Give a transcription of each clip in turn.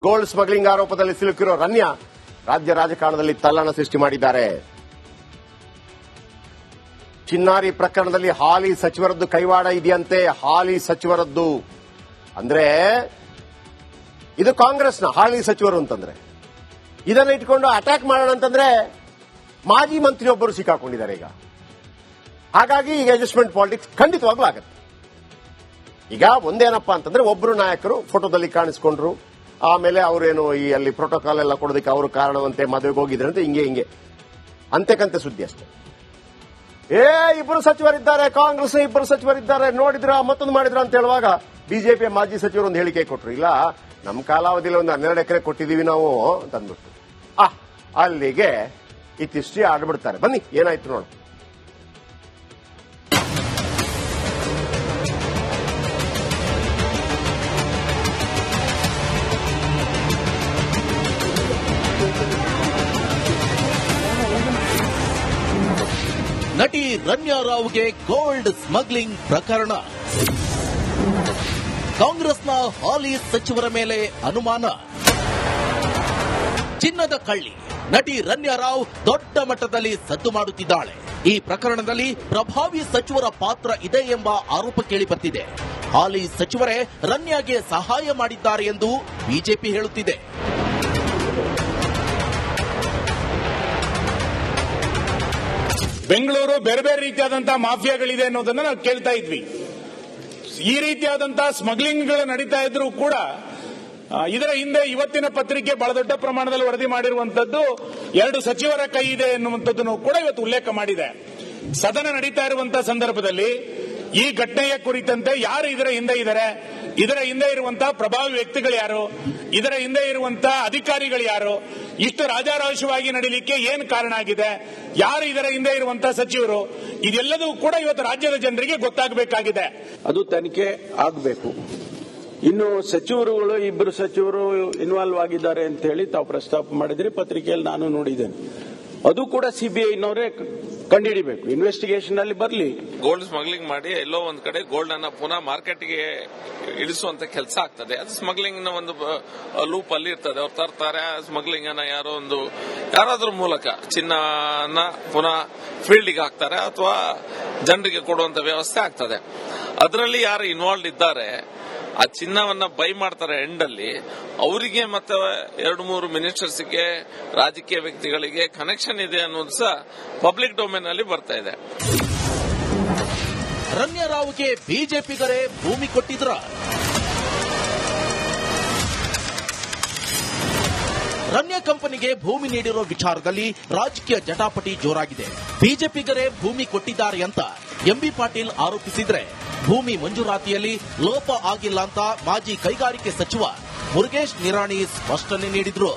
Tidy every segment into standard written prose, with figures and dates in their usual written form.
Gold smuggling ಆರೋಪದಲ್ಲಿ ಸಿಲುಕಿರೋ ರನ್ಯಾ ರಾಜ್ಯ ರಾಜಕಾರಣದಲ್ಲಿ ತಲ್ಲಣ ಸೃಷ್ಟಿ ಮಾಡಿದ್ದಾರೆ. ಚಿನ್ನಾರಿ ಪ್ರಕರಣದಲ್ಲಿ ಹಾಲಿ ಸಚಿವರದ್ದು ಕೈವಾಡ ಇದೆಯಂತೆ. ಹಾಲಿ ಸಚಿವರದ್ದು ಅಂದ್ರೆ ಇದು ಕಾಂಗ್ರೆಸ್ನ ಹಾಲಿ ಸಚಿವರು ಅಂತಂದ್ರೆ ಇದನ್ನ ಇಟ್ಕೊಂಡು ಅಟ್ಯಾಕ್ ಮಾಡೋಣ ಅಂತಂದ್ರೆ ಮಾಜಿ ಮಂತ್ರಿಯೊಬ್ಬರು ಸಿಕ್ಕಾಕೊಂಡಿದ್ದಾರೆ ಈಗ. ಹಾಗಾಗಿ ಈಗ ಅಡ್ಜಸ್ಟ್ಮೆಂಟ್ ಪಾಲಿಟಿಕ್ಸ್ ಖಂಡಿತವಾಗ್ಲೂ ಆಗುತ್ತೆ. ಈಗ ಒಂದೇನಪ್ಪಾ ಅಂತಂದ್ರೆ ಒಬ್ಬರು ನಾಯಕರು ಫೋಟೋದಲ್ಲಿ ಕಾಣಿಸ್ಕೊಂಡ್ರು, ಆಮೇಲೆ ಅವರೇನು ಈ ಅಲ್ಲಿ ಪ್ರೋಟೋಕಾಲ್ ಎಲ್ಲ ಕೊಡೋದಕ್ಕೆ ಅವರು ಕಾರಣವಂತೆ ಮದುವೆಗೆ ಹೋಗಿದ್ರಂತೆ, ಹಿಂಗೆ ಅಂತೆಕಂತೆ ಸುದ್ದಿ ಅಷ್ಟೇ. ಇಬ್ಬರು ಸಚಿವರಿದ್ದಾರೆ, ಕಾಂಗ್ರೆಸ್ ಇಬ್ಬರು ಸಚಿವರಿದ್ದಾರೆ, ನೋಡಿದ್ರ ಮತ್ತೊಂದು ಮಾಡಿದ್ರ ಅಂತ ಹೇಳುವಾಗ ಬಿಜೆಪಿಯ ಮಾಜಿ ಸಚಿವರು ಒಂದು ಹೇಳಿಕೆ ಕೊಟ್ಟರು. ಇಲ್ಲ, ನಮ್ಮ ಕಾಲಾವಧಿಯಲ್ಲಿ ಒಂದು 12 ಎಕರೆ ಕೊಟ್ಟಿದ್ದೀವಿ ನಾವು ಅಂತ ಅಂದ್ಬಿಟ್ಟು ಅಲ್ಲಿಗೆ ಇತ್ತಿಷ್ಟೇ ಆಡ್ಬಿಡ್ತಾರೆ. ಬನ್ನಿ ಏನಾಯ್ತು ನೋಡು. ನಟಿ ರನ್ಯಾ ರಾವ್ಗೆ ಗೋಲ್ಡ್ ಸ್ಮಗ್ಲಿಂಗ್ ಪ್ರಕರಣ. ಕಾಂಗ್ರೆಸ್ನ ಹಾಲಿ ಸಚಿವರ ಮೇಲೆ ಅನುಮಾನ. ಚಿನ್ನದ ಕಳ್ಳಿ ನಟಿ ರನ್ಯಾ ರಾವ್ ದೊಡ್ಡ ಮಟ್ಟದಲ್ಲಿ ಸದ್ದು ಮಾಡುತ್ತಿದ್ದಾಳೆ. ಈ ಪ್ರಕರಣದಲ್ಲಿ ಪ್ರಭಾವಿ ಸಚಿವರ ಪಾತ್ರ ಇದೆ ಎಂಬ ಆರೋಪ ಕೇಳಿಬರ್ತಿದೆ. ಹಾಲಿ ಸಚಿವರೇ ರನ್ಯಾಗೆ ಸಹಾಯ ಮಾಡಿದ್ದಾರೆ ಎಂದು ಬಿಜೆಪಿ ಹೇಳುತ್ತಿದೆ. ಬೆಂಗಳೂರು ಬೇರೆ ಬೇರೆ ರೀತಿಯಾದಂತಹ ಮಾಫಿಯಾಗಳಿದೆ ಅನ್ನೋದನ್ನ ನಾವು ಕೇಳ್ತಾ ಇದ್ವಿ. ಈ ರೀತಿಯಾದಂತಹ ಸ್ಮಗ್ಲಿಂಗ್ಗಳು ನಡೀತಾ ಇದ್ರೂ ಕೂಡ ಇದರ ಹಿಂದೆ ಇವತ್ತಿನ ಪತ್ರಿಕೆ ಬಹಳ ದೊಡ್ಡ ಪ್ರಮಾಣದಲ್ಲಿ ವರದಿ ಮಾಡಿರುವಂತದ್ದು 2 ಸಚಿವರ ಕೈ ಇದೆ ಎನ್ನುವಂಥದ್ದನ್ನು ಕೂಡ ಇವತ್ತು ಉಲ್ಲೇಖ ಮಾಡಿದೆ. ಸದನ ನಡೀತಾ ಇರುವಂತಹ ಸಂದರ್ಭದಲ್ಲಿ ಈ ಘಟನೆಯ ಕುರಿತಂತೆ ಯಾರು ಇದರ ಹಿಂದೆ ಇದ್ದಾರೆ, ಇದರ ಹಿಂದೆ ಇರುವಂತಹ ಪ್ರಭಾವಿ ವ್ಯಕ್ತಿಗಳು ಯಾರು, ಇದರ ಹಿಂದೆ ಇರುವಂತಹ ಅಧಿಕಾರಿಗಳು ಯಾರು, ಇಷ್ಟು ರಾಜಾರೋಷವಾಗಿ ನಡೀಲಿಕ್ಕೆ ಏನು ಕಾರಣ ಆಗಿದೆ, ಯಾರು ಇದರ ಹಿಂದೆ ಇರುವಂತಹ ಸಚಿವರು, ಇದೆಲ್ಲದೂ ಕೂಡ ಇವತ್ತು ರಾಜ್ಯದ ಜನರಿಗೆ ಗೊತ್ತಾಗಬೇಕಾಗಿದೆ. ಅದು ತನಿಖೆ ಆಗಬೇಕು. ಇನ್ನು ಸಚಿವರುಗಳು ಇಬ್ಬರು ಸಚಿವರು ಇನ್ವಾಲ್ವ್ ಆಗಿದ್ದಾರೆ ಅಂತ ಹೇಳಿ ತಾವು ಪ್ರಸ್ತಾಪ ಮಾಡಿದ್ರಿ, ಪತ್ರಿಕೆಯಲ್ಲಿ ನಾನು ನೋಡಿದ್ದೇನೆ. ಅದು ಕೂಡ ಸಿಬಿಐನವರೇ ಕಂಡುಹಿಡಿಬೇಕು, ಇನ್ವೆಸ್ಟಿಗೇಷನ್ ಅಲ್ಲಿ ಬರಲಿ. ಗೋಲ್ಡ್ ಸ್ಮಗ್ಲಿಂಗ್ ಮಾಡಿ ಎಲ್ಲೋ ಒಂದ್ ಕಡೆ ಗೋಲ್ಡ್ ಅನ್ನ ಪುನಃ ಮಾರ್ಕೆಟ್ಗೆ ಇಳಿಸುವಂತ ಕೆಲಸ ಆಗ್ತದೆ. ಅದು ಸ್ಮಗ್ಲಿಂಗ್ ನ ಒಂದು ಲೂಪ್ ಅಲ್ಲಿ ಇರ್ತದೆ. ಅವ್ರು ತರ್ತಾರೆ, ಸ್ಮಗ್ಲಿಂಗ್ ಅನ್ನ ಯಾರಾದ್ರೂ ಮೂಲಕ ಚಿನ್ನನ ಪುನಃ ಫೀಲ್ಡ್ಗೆ ಹಾಕ್ತಾರೆ ಅಥವಾ ಜನರಿಗೆ ಕೊಡುವಂತ ವ್ಯವಸ್ಥೆ ಆಗ್ತದೆ. ಅದರಲ್ಲಿ ಯಾರು ಇನ್ವಾಲ್ವ್ ಇದ್ದಾರೆ, ಆ ಚಿನ್ನವನ್ನ ಬೈ ಮಾಡ್ತಾರೆ ಎಂಡಲ್ಲಿ, ಅವರಿಗೆ ಮತ್ತೆ 2-3 ಮಿನಿಸ್ಟರ್ಸ್ಗೆ, ರಾಜಕೀಯ ವ್ಯಕ್ತಿಗಳಿಗೆ ಕನೆಕ್ಷನ್ ಇದೆ ಅನ್ನೋದು ಸಹ ಪಬ್ಲಿಕ್ ಡೊಮೇನ್ ಅಲ್ಲಿ ಬರ್ತಾ ಇದೆ. ರನ್ಯಾ ರಾವ್ಗೆ ಬಿಜೆಪಿಗರೇ ಭೂಮಿ ಕೊಟ್ಟಿದ್ರ? ರನ್ಯಾ ಕಂಪನಿಗೆ ಭೂಮಿ ನೀಡಿರೋ ವಿಚಾರದಲ್ಲಿ ರಾಜಕೀಯ ಜಟಾಪಟಿ ಜೋರಾಗಿದೆ. ಬಿಜೆಪಿಗರೇ ಭೂಮಿ ಕೊಟ್ಟಿದ್ದಾರೆ ಅಂತ ಎಂಬಿ ಪಾಟೀಲ್ ಆರೋಪಿಸಿದ್ರೆ, ಭೂಮಿ ಮಂಜೂರಾತಿಯಲ್ಲಿ ಲೋಪ ಆಗಿಲ್ಲ ಅಂತ ಮಾಜಿ ಕೈಗಾರಿಕೆ ಸಚಿವ ಮುರುಗೇಶ್ ನಿರಾಣಿ ಸ್ಪಷ್ಟನೆ ನೀಡಿದ್ರು.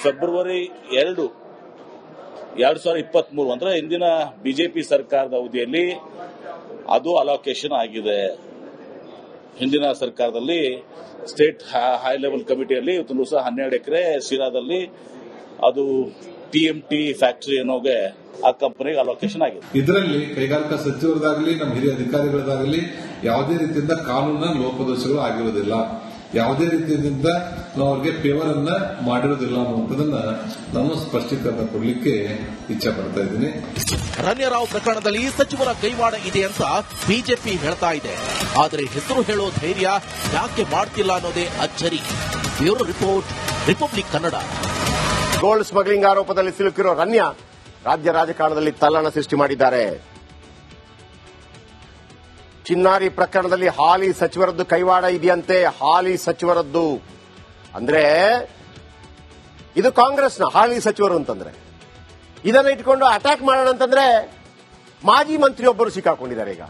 ಫೆಬ್ರವರಿ 2, 2023 ಅಂದ್ರೆ ಇಂದಿನ ಬಿಜೆಪಿ ಸರ್ಕಾರದ ಅವಧಿಯಲ್ಲಿ ಅದು ಅಲೋಕೇಶನ್ ಆಗಿದೆ. ಹಿಂದಿನ ಸರ್ಕಾರದಲ್ಲಿ ಸ್ಟೇಟ್ ಹೈ ಲೆವೆಲ್ ಕಮಿಟಿಯಲ್ಲಿ ಇವತ್ತು ಸಹ 12 ಎಕರೆ ಸಿರಾದಲ್ಲಿ ಅದು ಟಿಎಂಟಿ ಫ್ಯಾಕ್ಟರಿ ಅನ್ನೋಗೆ ಆ ಕಂಪನಿಗೆ ಅಲೋಕೇಶನ್ ಆಗಿದೆ. ಇದರಲ್ಲಿ ಕೈಗಾರಿಕಾ ಸಚಿವರದಾಗಲಿ ನಮ್ಮ ಹಿರಿಯ ಅಧಿಕಾರಿಗಳದಾಗಲಿ ಯಾವುದೇ ರೀತಿಯಿಂದ ಕಾನೂನಿನ ಲೋಪದೋಷಗಳು ಆಗಿರುವುದಿಲ್ಲ, ಯಾವುದೇ ರೀತಿಯಿಂದ ನಾವು ಅವ್ರಿಗೆ ಫೇವರ್ ಅನ್ನ ಮಾಡಿರೋದಿಲ್ಲ ಅನ್ನುವಂಥದ್ದನ್ನ ನಾನು ಸ್ಪಷ್ಟೀಕರಣ ಕೊಡಲಿಕ್ಕೆ ಇಚ್ಛೆ ಪಡ್ತಾ ಇದ್ದೀನಿ. ರನ್ಯಾ ರಾವ್ ಪ್ರಕರಣದಲ್ಲಿ ಸಚಿವರ ಕೈವಾಡ ಇದೆ ಅಂತ ಬಿಜೆಪಿ ಹೇಳ್ತಾ ಇದೆ. ಆದರೆ ಹೆಸರು ಹೇಳೋ ಧೈರ್ಯ ಯಾಕೆ ಮಾಡ್ತಿಲ್ಲ ಅನ್ನೋದೇ ಅಚ್ಚರಿ. Bureau report, republic Kannada. Gold smuggling ಆರೋಪದಲ್ಲಿ ಸಿಲುಕಿರೋ ರನ್ಯಾ ರಾಜ್ಯ ರಾಜಕಾರಣದಲ್ಲಿ ತಲ್ಲಣ ಸೃಷ್ಟಿ ಮಾಡಿದ್ದಾರೆ. ಚಿನ್ನಾರಿ ಪ್ರಕರಣದಲ್ಲಿ ಹಾಲಿ ಸಚಿವರದ್ದು ಕೈವಾಡ ಇದೆಯಂತೆ. ಹಾಲಿ ಸಚಿವರದ್ದು ಅಂದ್ರೆ ಇದು ಕಾಂಗ್ರೆಸ್ನ ಹಾಲಿ ಸಚಿವರು ಅಂತಂದ್ರೆ ಇದನ್ನ ಇಟ್ಕೊಂಡು ಅಟ್ಯಾಕ್ ಮಾಡೋಣ ಅಂತಂದ್ರೆ ಮಾಜಿ ಮಂತ್ರಿಯೊಬ್ಬರು ಸಿಕ್ಕಾಕೊಂಡಿದ್ದಾರೆ ಈಗ.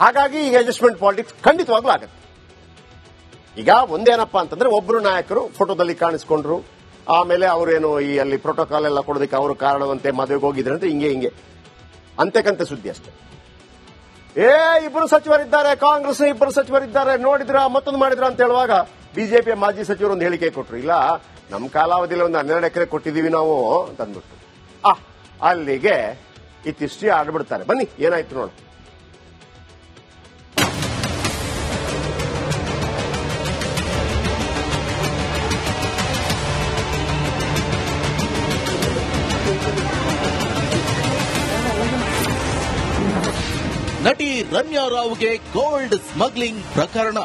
ಹಾಗಾಗಿ ಈಗ ಅಡ್ಜಸ್ಟ್ಮೆಂಟ್ ಪಾಲಿಟಿಕ್ಸ್ ಖಂಡಿತವಾಗ್ಲೂ ಆಗುತ್ತೆ. ಈಗ ಒಂದೇನಪ್ಪಾ ಅಂತಂದ್ರೆ ಒಬ್ಬರು ನಾಯಕರು ಫೋಟೋದಲ್ಲಿ ಕಾಣಿಸ್ಕೊಂಡ್ರು, ಆಮೇಲೆ ಅವರೇನು ಈ ಅಲ್ಲಿ ಪ್ರೋಟೋಕಾಲ್ ಎಲ್ಲ ಕೊಡೋದಕ್ಕೆ ಅವರು ಕಾರಣವಂತೆ ಮದುವೆಗೆ ಹೋಗಿದ್ರಂತೆ, ಹಿಂಗೆ ಅಂತೆಕಂತೆ ಸುದ್ದಿ ಅಷ್ಟೇ. ಇಬ್ಬರು ಸಚಿವರಿದ್ದಾರೆ, ಕಾಂಗ್ರೆಸ್ ಇಬ್ಬರು ಸಚಿವರಿದ್ದಾರೆ, ನೋಡಿದ್ರ ಮತ್ತೊಂದು ಮಾಡಿದ್ರ ಅಂತ ಹೇಳುವಾಗ ಬಿಜೆಪಿಯ ಮಾಜಿ ಸಚಿವರು ಒಂದು ಹೇಳಿಕೆ ಕೊಟ್ಟರು. ಇಲ್ಲ, ನಮ್ಮ ಕಾಲಾವಧಿಯಲ್ಲಿ ಒಂದು 12 ಎಕರೆ ಕೊಟ್ಟಿದ್ದೀವಿ ನಾವು ಅಂತ ಅಂದ್ಬಿಟ್ಟು ಅಲ್ಲಿಗೆ ಇತ್ತಿಷ್ಟೇ ಆಡ್ಬಿಡ್ತಾರೆ. ಬನ್ನಿ ಏನಾಯ್ತು ನೋಡು. ರಮ್ಯಾ ರಾವ್ಗೆ ಗೋಲ್ಡ್ ಸ್ಮಗ್ಲಿಂಗ್ ಪ್ರಕರಣ.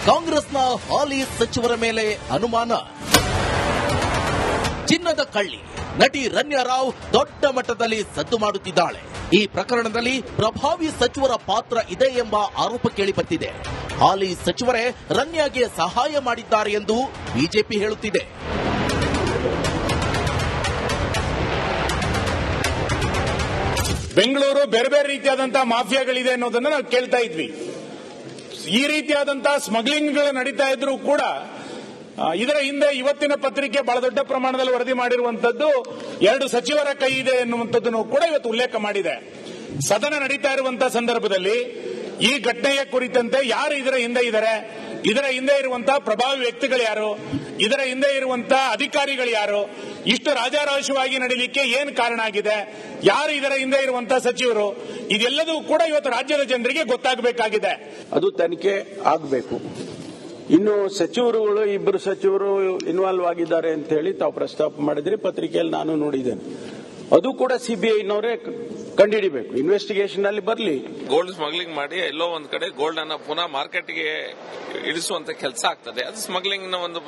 ಕಾಂಗ್ರೆಸ್ನ ಹಾಲಿ ಸಚಿವರ ಮೇಲೆ ಅನುಮಾನ. ಚಿನ್ನದ ಕಳ್ಳಿ ನಟಿ ರಮ್ಯಾ ರಾವ್ ದೊಡ್ಡ ಮಟ್ಟದಲ್ಲಿ ಸದ್ದು ಮಾಡುತ್ತಿದ್ದಾಳೆ. ಈ ಪ್ರಕರಣದಲ್ಲಿ ಪ್ರಭಾವಿ ಸಚಿವರ ಪಾತ್ರ ಇದೆ ಎಂಬ ಆರೋಪ ಕೇಳಿಬಂದಿದೆ. ಹಾಲಿ ಸಚಿವರೇ ರಮ್ಯಾಗೆ ಸಹಾಯ ಮಾಡಿದ್ದಾರೆ ಎಂದು ಬಿಜೆಪಿ ಹೇಳುತ್ತಿದೆ. ಬೆಂಗಳೂರು ಬೇರೆ ಬೇರೆ ರೀತಿಯಾದಂತಹ ಮಾಫಿಯಾಗಳಿದೆ ಅನ್ನೋದನ್ನ ನಾವು ಕೇಳ್ತಾ ಇದ್ವಿ. ಈ ರೀತಿಯಾದಂತಹ ಸ್ಮಗ್ಲಿಂಗ್ಗಳು ನಡೀತಾ ಇದ್ರೂ ಕೂಡ ಇದರ ಹಿಂದೆ ಇವತ್ತಿನ ಪತ್ರಿಕೆ ಬಹಳ ದೊಡ್ಡ ಪ್ರಮಾಣದಲ್ಲಿ ವರದಿ ಮಾಡಿರುವಂತದ್ದು 2 ಸಚಿವರ ಕೈ ಇದೆ ಎನ್ನುವಂಥದ್ದನ್ನು ಕೂಡ ಇವತ್ತು ಉಲ್ಲೇಖ ಮಾಡಿದೆ. ಸದನ ನಡೀತಾ ಇರುವಂತಹ ಸಂದರ್ಭದಲ್ಲಿ ಈ ಘಟನೆಯ ಕುರಿತಂತೆ ಯಾರು ಇದರ ಹಿಂದೆ ಇದ್ದಾರೆ, ಇದರ ಹಿಂದೆ ಇರುವಂತಹ ಪ್ರಭಾವಿ ವ್ಯಕ್ತಿಗಳು ಯಾರು, ಇದರ ಹಿಂದೆ ಇರುವಂತಹ ಅಧಿಕಾರಿಗಳು ಯಾರು, ಇಷ್ಟು ರಾಜಾರೋಷವಾಗಿ ನಡೀಲಿಕ್ಕೆ ಏನು ಕಾರಣ ಆಗಿದೆ, ಯಾರು ಇದರ ಹಿಂದೆ ಇರುವಂತಹ ಸಚಿವರು, ಇದೆಲ್ಲದೂ ಕೂಡ ಇವತ್ತು ರಾಜ್ಯದ ಜನರಿಗೆ ಗೊತ್ತಾಗಬೇಕಾಗಿದೆ. ಅದು ತನಿಖೆ ಆಗಬೇಕು. ಇನ್ನು ಸಚಿವರುಗಳು 2 ಸಚಿವರು ಇನ್ವಾಲ್ವ್ ಆಗಿದ್ದಾರೆ ಅಂತ ಹೇಳಿ ತಾವು ಪ್ರಸ್ತಾಪ ಮಾಡಿದ್ರಿ, ಪತ್ರಿಕೆಯಲ್ಲಿ ನಾನು ನೋಡಿದ್ದೇನೆ. ಅದು ಕೂಡ ಸಿಬಿಐನವರೇ ಕಂಡುಹಿಡಿಬೇಕು, ಇನ್ವೆಸ್ಟಿಗೇಷನ್ ಅಲ್ಲಿ ಬರಲಿ. ಗೋಲ್ಡ್ ಸ್ಮಗ್ಲಿಂಗ್ ಮಾಡಿ ಎಲ್ಲೋ ಒಂದ್ ಕಡೆ ಗೋಲ್ಡ್ ಅನ್ನ ಪುನಃ ಮಾರ್ಕೆಟ್ಗೆ ಇಳಿಸುವಂತ ಕೆಲಸ ಆಗ್ತದೆ. ಅದು ಸ್ಮಗ್ಲಿಂಗ್ ನ ಒಂದು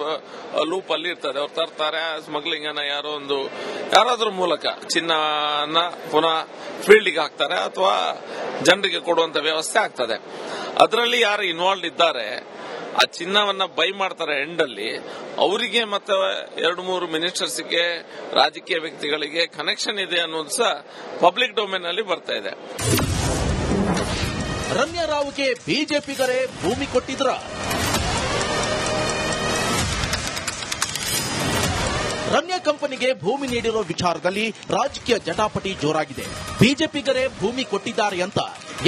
ಲೂಪ್ ಅಲ್ಲಿ ಇರ್ತದೆ. ಅವ್ರು ತರ್ತಾರೆ, ಸ್ಮಗ್ಲಿಂಗ್ ಅನ್ನ ಯಾರಾದ್ರೂ ಮೂಲಕ ಚಿನ್ನನ ಪುನಃ ಫೀಲ್ಡ್ಗೆ ಹಾಕ್ತಾರೆ ಅಥವಾ ಜನರಿಗೆ ಕೊಡುವಂತ ವ್ಯವಸ್ಥೆ ಆಗ್ತದೆ. ಅದರಲ್ಲಿ ಯಾರು ಇನ್ವಾಲ್ವ್ ಇದ್ದಾರೆ, ಆ ಚಿನ್ನವನ್ನ ಬೈ ಮಾಡ್ತಾರೆ ಎಂಡಲ್ಲಿ, ಅವರಿಗೆ ಮತ್ತೆ 2-3 ಮಿನಿಸ್ಟರ್ಸ್ಗೆ, ರಾಜಕೀಯ ವ್ಯಕ್ತಿಗಳಿಗೆ ಕನೆಕ್ಷನ್ ಇದೆ ಅನ್ನೋದು ಸಹ ಪಬ್ಲಿಕ್ ಡೊಮೇನ್ ಅಲ್ಲಿ ಬರ್ತಾ ಇದೆ. ರಮ್ಯಾ ರಾವ್ಗೆ ಬಿಜೆಪಿಗರೇ ಭೂಮಿ ಕೊಟ್ಟಿದ್ರ? ರಮ್ಯಾ ಕಂಪನಿಗೆ ಭೂಮಿ ನೀಡಿರೋ ವಿಚಾರದಲ್ಲಿ ರಾಜಕೀಯ ಜಟಾಪಟಿ ಜೋರಾಗಿದೆ. ಬಿಜೆಪಿಗರೇ ಭೂಮಿ ಕೊಟ್ಟಿದ್ದಾರೆ ಅಂತ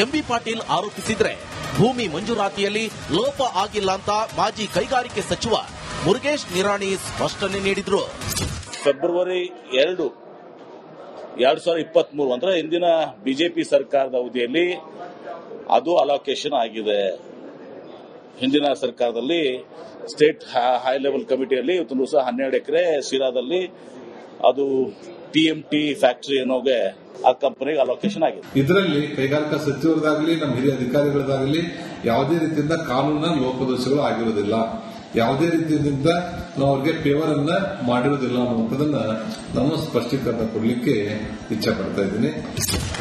ಎಂಬಿ ಪಾಟೀಲ್ ಆರೋಪಿಸಿದ್ರೆ, ಭೂಮಿ ಮಂಜೂರಾತಿಯಲ್ಲಿ ಲೋಪ ಆಗಿಲ್ಲ ಅಂತ ಮಾಜಿ ಕೈಗಾರಿಕೆ ಸಚಿವ ಮುರುಗೇಶ್ ನಿರಾಣಿ ಸ್ಪಷ್ಟನೆ ನೀಡಿದ್ರು. ಫೆಬ್ರವರಿ 2, 2023 ಅಂದ್ರೆ ಇಂದಿನ ಬಿಜೆಪಿ ಸರ್ಕಾರದ ಅವಧಿಯಲ್ಲಿ ಅದು ಅಲೋಕೇಶನ್ ಆಗಿದೆ. ಹಿಂದಿನ ಸರ್ಕಾರದಲ್ಲಿ ಸ್ಟೇಟ್ ಹೈ ಲೆವೆಲ್ ಕಮಿಟಿಯಲ್ಲಿ 12 ಎಕರೆ ಸಿರಾದಲ್ಲಿ ಅದು TMT ಫ್ಯಾಕ್ಟರಿ ಅನ್ನೋಗೆ ಆ ಕಂಪನಿಗೆ ಅಲೋಕೇಶನ್ ಆಗಿದೆ. ಇದರಲ್ಲಿ ಕೈಗಾರಿಕಾ ಸಚಿವರದಾಗಲಿ ನಮ್ಮ ಹಿರಿಯ ಅಧಿಕಾರಿಗಳದಾಗಲಿ ಯಾವುದೇ ರೀತಿಯಿಂದ ಕಾನೂನಿನ ಲೋಪದೋಷಗಳು ಆಗಿರುವುದಿಲ್ಲ, ಯಾವುದೇ ರೀತಿಯಿಂದ ನಾವು ಅವ್ರಿಗೆ ಫೇವರ್ ಅನ್ನ ಮಾಡಿರುವುದಿಲ್ಲ ಅನ್ನುವಂಥದ್ದನ್ನ ನಾನು ಸ್ಪಷ್ಟೀಕರಣ ಕೊಡಲಿಕ್ಕೆ ಇಚ್ಛೆ ಪಡ್ತಾ ಇದ್ದೀನಿ.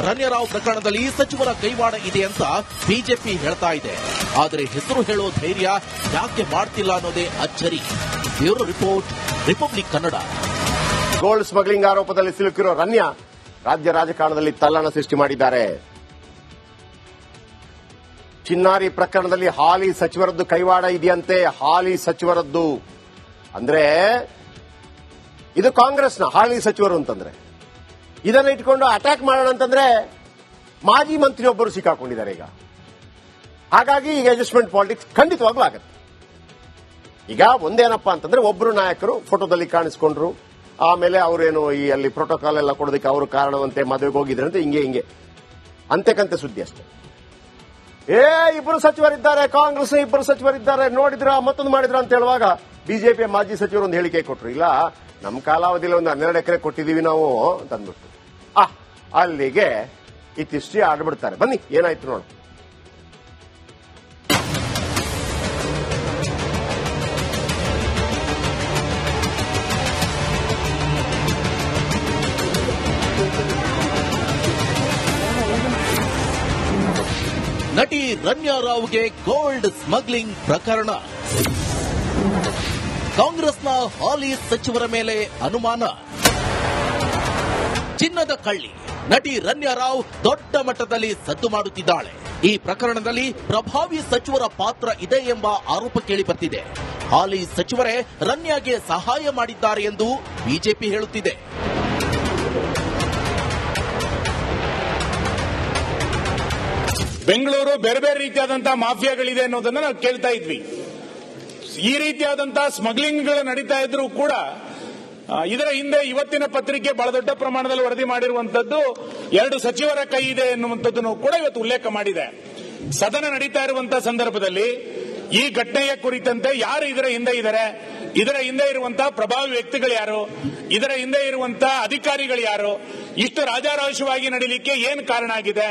ರಮ್ಯಾ ರಾವ್ ಪ್ರಕರಣದಲ್ಲಿ ಸಚಿವರ ಕೈವಾಡ ಇದೆ ಅಂತ ಬಿಜೆಪಿ ಹೇಳ್ತಾ ಇದೆ. ಆದರೆ ಹೆಸರು ಹೇಳೋ ಧೈರ್ಯ ಯಾಕೆ ಮಾಡ್ತಿಲ್ಲ ಅನ್ನೋದೇ ಅಚ್ಚರಿ. Bureau report, republic Kannada. Gold smuggling ಆರೋಪದಲ್ಲಿ ಸಿಲುಕಿರೋ ರಮ್ಯಾ ರಾಜ್ಯ ರಾಜಕಾರಣದಲ್ಲಿ ತಲ್ಲಣ ಸೃಷ್ಟಿ ಮಾಡಿದ್ದಾರೆ. ಚಿನ್ನಾರಿ ಪ್ರಕರಣದಲ್ಲಿ ಹಾಲಿ ಸಚಿವರದ್ದು ಕೈವಾಡ ಇದೆಯಂತೆ. ಹಾಲಿ ಸಚಿವರದ್ದು ಅಂದ್ರೆ ಇದು ಕಾಂಗ್ರೆಸ್ನ ಹಾಲಿ ಸಚಿವರು ಅಂತಂದ್ರೆ, ಇದನ್ನ ಇಟ್ಕೊಂಡು ಅಟ್ಯಾಕ್ ಮಾಡೋಣ ಅಂತಂದ್ರೆ ಮಾಜಿ ಮಂತ್ರಿಯೊಬ್ಬರು ಸಿಕ್ಕಾಕೊಂಡಿದ್ದಾರೆ ಈಗ. ಹಾಗಾಗಿ ಈಗ ಅಡ್ಜಸ್ಟ್ಮೆಂಟ್ ಪಾಲಿಟಿಕ್ಸ್ ಖಂಡಿತವಾಗ್ಲೂ ಆಗತ್ತೆ. ಈಗ ಒಂದೇನಪ್ಪಾ ಅಂತಂದ್ರೆ, ಒಬ್ಬರು ನಾಯಕರು ಫೋಟೋದಲ್ಲಿ ಕಾಣಿಸ್ಕೊಂಡ್ರು, ಆಮೇಲೆ ಅವರೇನು ಈ ಅಲ್ಲಿ ಪ್ರೋಟೋಕಾಲ್ ಎಲ್ಲ ಕೊಡೋದಕ್ಕೆ ಅವರು ಕಾರಣವಂತೆ ಮದುವೆಗೆ ಹೋಗಿದ್ರಂತೆ, ಹಿಂಗೆ ಅಂತೆಕಂತೆ ಸುದ್ದಿ ಅಷ್ಟೇ. 2 ಸಚಿವರಿದ್ದಾರೆ, ಕಾಂಗ್ರೆಸ್ 2 ಸಚಿವರಿದ್ದಾರೆ, ನೋಡಿದ್ರ ಮತ್ತೊಂದು ಮಾಡಿದ್ರ ಅಂತ ಹೇಳುವಾಗ ಬಿಜೆಪಿಯ ಮಾಜಿ ಸಚಿವರು ಒಂದು ಹೇಳಿಕೆ ಕೊಟ್ಟರು. ಇಲ್ಲ, ನಮ್ಮ ಕಾಲಾವಧಿಯಲ್ಲಿ ಒಂದು 12 ಎಕರೆ ಕೊಟ್ಟಿದ್ದೀವಿ ನಾವು ಅಂತ ಅಂದ್ಬಿಟ್ಟು ಅಲ್ಲಿಗೆ ಇತ್ತಿಷ್ಟೇ ಆಡ್ಬಿಡ್ತಾರೆ. ಬನ್ನಿ ಏನಾಯ್ತು ನೋಡು. ನಟಿ ರಮ್ಯಾ ರಾವ್ಗೆ ಗೋಲ್ಡ್ ಸ್ಮಗ್ಲಿಂಗ್ ಪ್ರಕರಣ. ಕಾಂಗ್ರೆಸ್ನ ಹಾಲಿ ಸಚಿವರ ಮೇಲೆ ಅನುಮಾನ. ಚಿನ್ನದ ಕಳ್ಳಿ ನಟಿ ರಮ್ಯಾ ರಾವ್ ದೊಡ್ಡ ಮಟ್ಟದಲ್ಲಿ ಸದ್ದು ಮಾಡುತ್ತಿದ್ದಾಳೆ. ಈ ಪ್ರಕರಣದಲ್ಲಿ ಪ್ರಭಾವಿ ಸಚಿವರ ಪಾತ್ರ ಇದೆ ಎಂಬ ಆರೋಪ ಕೇಳಿಬಂದಿದೆ. ಹಾಲಿ ಸಚಿವರೇ ರಮ್ಯಾಗೆ ಸಹಾಯ ಮಾಡಿದ್ದಾರೆ ಎಂದು ಬಿಜೆಪಿ ಹೇಳುತ್ತಿದೆ. ಬೆಂಗಳೂರು ಬೇರೆ ಬೇರೆ ರೀತಿಯಾದಂತಹ ಮಾಫಿಯಾಗಳಿದೆ ಅನ್ನೋದನ್ನ ನಾವು ಕೇಳ್ತಾ ಇದ್ವಿ. ಈ ರೀತಿಯಾದಂತಹ ಸ್ಮಗ್ಲಿಂಗ್ಗಳು ನಡೀತಾ ಇದ್ರೂ ಕೂಡ ಇದರ ಹಿಂದೆ ಇವತ್ತಿನ ಪತ್ರಿಕೆ ಬಹಳ ದೊಡ್ಡ ಪ್ರಮಾಣದಲ್ಲಿ ವರದಿ ಮಾಡಿರುವಂತದ್ದು 2 ಸಚಿವರ ಕೈ ಇದೆ ಎನ್ನುವಂಥದ್ದನ್ನು ಕೂಡ ಇವತ್ತು ಉಲ್ಲೇಖ ಮಾಡಿದೆ. ಸದನ ನಡೀತಾ ಇರುವಂತಹ ಸಂದರ್ಭದಲ್ಲಿ ಈ ಘಟನೆಯ ಕುರಿತಂತೆ ಯಾರು ಇದರ ಹಿಂದೆ ಇದ್ದಾರೆ, ಇದರ ಹಿಂದೆ ಇರುವಂತಹ ಪ್ರಭಾವಿ ವ್ಯಕ್ತಿಗಳು ಯಾರು, ಇದರ ಹಿಂದೆ ಇರುವಂತಹ ಅಧಿಕಾರಿಗಳು ಯಾರು, ಇಷ್ಟು ರಾಜಾರೋಷವಾಗಿ ನಡೀಲಿಕ್ಕೆ ಏನು ಕಾರಣ ಆಗಿದೆ,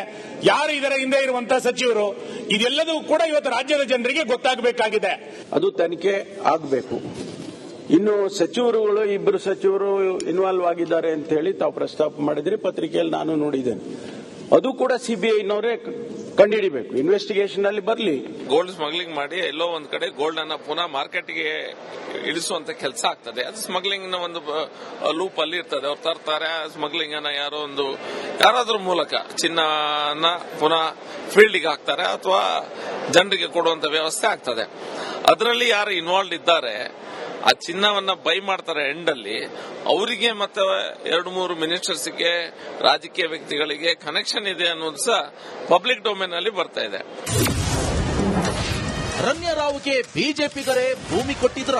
ಯಾರು ಇದರ ಹಿಂದೆ ಇರುವಂತಹ ಸಚಿವರು, ಇದೆಲ್ಲದೂ ಕೂಡ ಇವತ್ತು ರಾಜ್ಯದ ಜನರಿಗೆ ಗೊತ್ತಾಗಬೇಕಾಗಿದೆ. ಅದು ತನಿಖೆ ಆಗಬೇಕು. ಇನ್ನು ಸಚಿವರುಗಳು ಇಬ್ಬರು ಸಚಿವರು ಇನ್ವಾಲ್ವ್ ಆಗಿದ್ದಾರೆ ಅಂತ ಹೇಳಿ ತಾವು ಪ್ರಸ್ತಾಪ ಮಾಡಿದ್ರಿ, ಪತ್ರಿಕೆಯಲ್ಲಿ ನಾನು ನೋಡಿದ್ದೇನೆ. ಅದು ಕೂಡ ಸಿಬಿಐನವರೇ ಕಂಡುಹಿಡಿಬೇಕು, ಇನ್ವೆಸ್ಟಿಗೇಷನ್ ಅಲ್ಲಿ ಬರಲಿ. ಗೋಲ್ಡ್ ಸ್ಮಗ್ಲಿಂಗ್ ಮಾಡಿ ಎಲ್ಲೋ ಒಂದ್ ಕಡೆ ಗೋಲ್ಡ್ ಅನ್ನ ಪುನಃ ಮಾರ್ಕೆಟ್ಗೆ ಇಳಿಸುವಂತ ಕೆಲಸ ಆಗ್ತದೆ. ಅದು ಸ್ಮಗ್ಲಿಂಗ್ ನ ಒಂದು ಲೂಪ್ ಅಲ್ಲಿ ಇರ್ತದೆ. ಅವ್ರು ತರ್ತಾರೆ, ಸ್ಮಗ್ಲಿಂಗ್ ಅನ್ನ ಯಾರಾದ್ರೂ ಮೂಲಕ ಚಿನ್ನನ ಪುನಃ ಫೀಲ್ಡ್ಗೆ ಹಾಕ್ತಾರೆ ಅಥವಾ ಜನರಿಗೆ ಕೊಡುವಂತ ವ್ಯವಸ್ಥೆ ಆಗ್ತದೆ. ಅದರಲ್ಲಿ ಯಾರು ಇನ್ವಾಲ್ವ್ ಇದ್ದಾರೆ, ಆ ಚಿನ್ನವನ್ನ ಬೈ ಮಾಡ್ತಾರೆ ಎಂಡಲ್ಲಿ, ಅವರಿಗೆ ಮತ್ತೆ 2-3 ಮಿನಿಸ್ಟರ್ಸ್ಗೆ, ರಾಜಕೀಯ ವ್ಯಕ್ತಿಗಳಿಗೆ ಕನೆಕ್ಷನ್ ಇದೆ ಅನ್ನೋದು ಸಹ ಪಬ್ಲಿಕ್ ಡೊಮೇನ್ ಅಲ್ಲಿ ಬರ್ತಾ ಇದೆ. ರಮ್ಯಾ ರಾವ್ಗೆ ಬಿಜೆಪಿಗರೇ ಭೂಮಿ ಕೊಟ್ಟಿದ್ರ?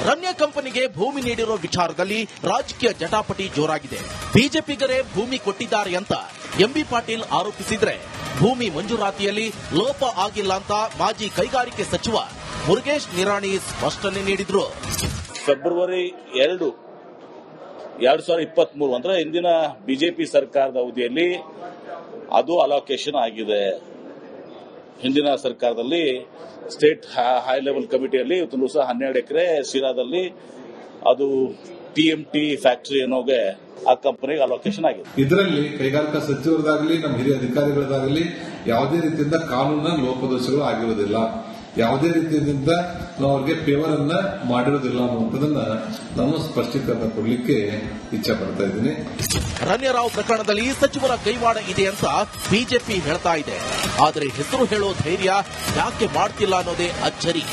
ರಮ್ಯಾ ಕಂಪನಿಗೆ ಭೂಮಿ ನೀಡಿರೋ ವಿಚಾರದಲ್ಲಿ ರಾಜಕೀಯ ಜಟಾಪಟಿ ಜೋರಾಗಿದೆ. ಬಿಜೆಪಿಗರೇ ಭೂಮಿ ಕೊಟ್ಟಿದ್ದಾರೆ ಅಂತ ಎಂಬಿ ಪಾಟೀಲ್ ಆರೋಪಿಸಿದ್ರೆ, ಭೂಮಿ ಮಂಜೂರಾತಿಯಲ್ಲಿ ಲೋಪ ಆಗಿಲ್ಲ ಅಂತ ಮಾಜಿ ಕೈಗಾರಿಕೆ ಸಚಿವ ಮುರುಗೇಶ್ ನಿರಾಣಿ ಸ್ಪಷ್ಟನೆ ನೀಡಿದ್ರು. ಫೆಬ್ರವರಿ 2, 2023 ಅಂದ್ರೆ ಇಂದಿನ ಬಿಜೆಪಿ ಸರ್ಕಾರದ ಅವಧಿಯಲ್ಲಿ ಅದು ಅಲೋಕೇಶನ್ ಆಗಿದೆ. ಹಿಂದಿನ ಸರ್ಕಾರದಲ್ಲಿ ಸ್ಟೇಟ್ ಹೈ ಲೆವೆಲ್ ಕಮಿಟಿಯಲ್ಲಿ 12 ಎಕರೆ ಸಿರಾದಲ್ಲಿ ಅದು ಟಿಎಂಟಿ ಫ್ಯಾಕ್ಟರಿ ಅನ್ನೋಗೆ ಆ ಕಂಪನಿಗೆ ಅಲೋಕೇಶನ್ ಆಗಿದೆ. ಇದರಲ್ಲಿ ಕೈಗಾರಿಕಾ ಸಚಿವರದಾಗಲಿ ನಮ್ಮ ಹಿರಿಯ ಅಧಿಕಾರಿಗಳದಾಗಲಿ ಯಾವುದೇ ರೀತಿಯಿಂದ ಕಾನೂನಿನ ಲೋಪದೋಷಗಳು ಆಗಿರುವುದಿಲ್ಲ, ಯಾವುದೇ ರೀತಿಯಿಂದ ನಾವು ಅವ್ರಿಗೆ ಫೇವರ್ ಅನ್ನ ಮಾಡಿರೋದಿಲ್ಲ ಅನ್ನುವಂಥದ್ದನ್ನ ನಾನು ಸ್ಪಷ್ಟೀಕರಣ ಕೊಡಲಿಕ್ಕೆ ಇಚ್ಛೆ ಪಡ್ತಾ ಇದ್ದೀನಿ. ರಮ್ಯಾ ರಾವ್ ಪ್ರಕರಣದಲ್ಲಿ ಸಚಿವರ ಕೈವಾಡ ಇದೆ ಅಂತ ಬಿಜೆಪಿ ಹೇಳ್ತಾ ಇದೆ. ಆದರೆ ಹೆಸರು ಹೇಳೋ ಧೈರ್ಯ ಯಾಕೆ ಮಾಡ್ತಿಲ್ಲ ಅನ್ನೋದೇ ಅಚ್ಚರಿ.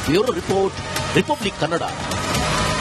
Bureau report, republic Kannada.